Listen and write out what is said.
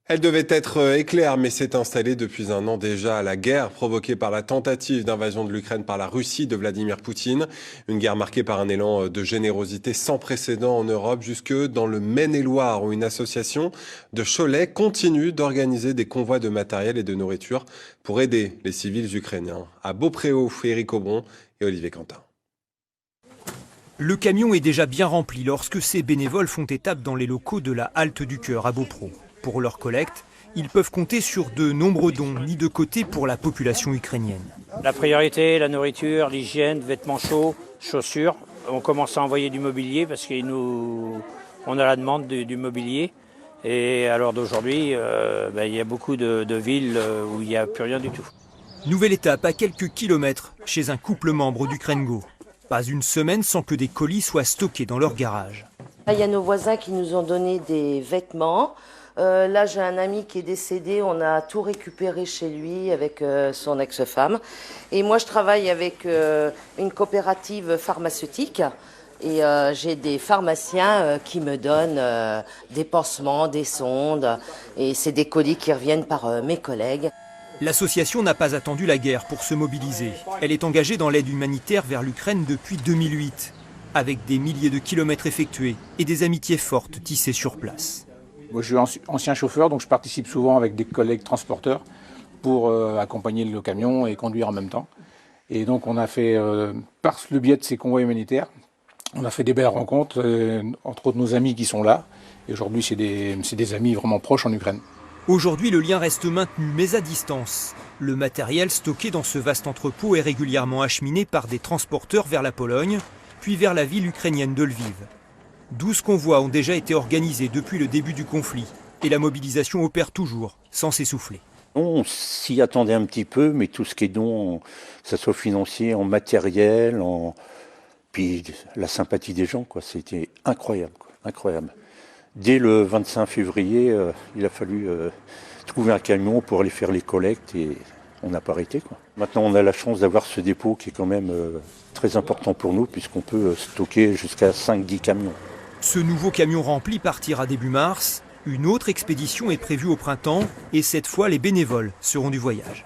Elle devait être éclair, mais s'est installée depuis un an déjà. La guerre provoquée par la tentative d'invasion de l'Ukraine par la Russie de Vladimir Poutine. Une guerre marquée par un élan de générosité sans précédent en Europe, jusque dans le Maine-et-Loire, où une association de Cholet continue d'organiser des convois de matériel et de nourriture pour aider les civils ukrainiens. À Beaupréau, Éric Aubron et Olivier Quentin. Le camion est déjà bien rempli lorsque ces bénévoles font étape dans les locaux de la Halte du Cœur à Beaupréau. Pour leur collecte, ils peuvent compter sur de nombreux dons mis de côté pour la population ukrainienne. La priorité, la nourriture, l'hygiène, vêtements chauds, chaussures. On commence à envoyer du mobilier parce qu'on a la demande du mobilier. Et à l'heure d'aujourd'hui, il y a beaucoup de villes où il n'y a plus rien du tout. Nouvelle étape à quelques kilomètres chez un couple membre d'Ukraine-Go. Pas une semaine sans que des colis soient stockés dans leur garage. Il y a nos voisins qui nous ont donné des vêtements. Là, j'ai un ami qui est décédé, on a tout récupéré chez lui avec son ex-femme. Et moi, je travaille avec une coopérative pharmaceutique. Et j'ai des pharmaciens qui me donnent des pansements, des sondes. Et c'est des colis qui reviennent par mes collègues. L'association n'a pas attendu la guerre pour se mobiliser. Elle est engagée dans l'aide humanitaire vers l'Ukraine depuis 2008, avec des milliers de kilomètres effectués et des amitiés fortes tissées sur place. Moi, je suis ancien chauffeur, donc je participe souvent avec des collègues transporteurs pour accompagner le camion et conduire en même temps. Et donc on a fait, par le biais de ces convois humanitaires, on a fait des belles rencontres, entre autres nos amis qui sont là. Et aujourd'hui, c'est des amis vraiment proches en Ukraine. Aujourd'hui, le lien reste maintenu, mais à distance. Le matériel stocké dans ce vaste entrepôt est régulièrement acheminé par des transporteurs vers la Pologne, puis vers la ville ukrainienne de Lviv. 12 convois ont déjà été organisés depuis le début du conflit, et la mobilisation opère toujours, sans s'essouffler. On s'y attendait un petit peu, mais tout ce qui est don, que ce soit financier, en matériel, puis la sympathie des gens, quoi, c'était incroyable, quoi, incroyable. Dès le 25 février, il a fallu trouver un camion pour aller faire les collectes et on n'a pas arrêté, quoi. Maintenant, on a la chance d'avoir ce dépôt qui est quand même très important pour nous puisqu'on peut stocker jusqu'à 5-10 camions. Ce nouveau camion rempli partira début mars. Une autre expédition est prévue au printemps et cette fois, les bénévoles seront du voyage.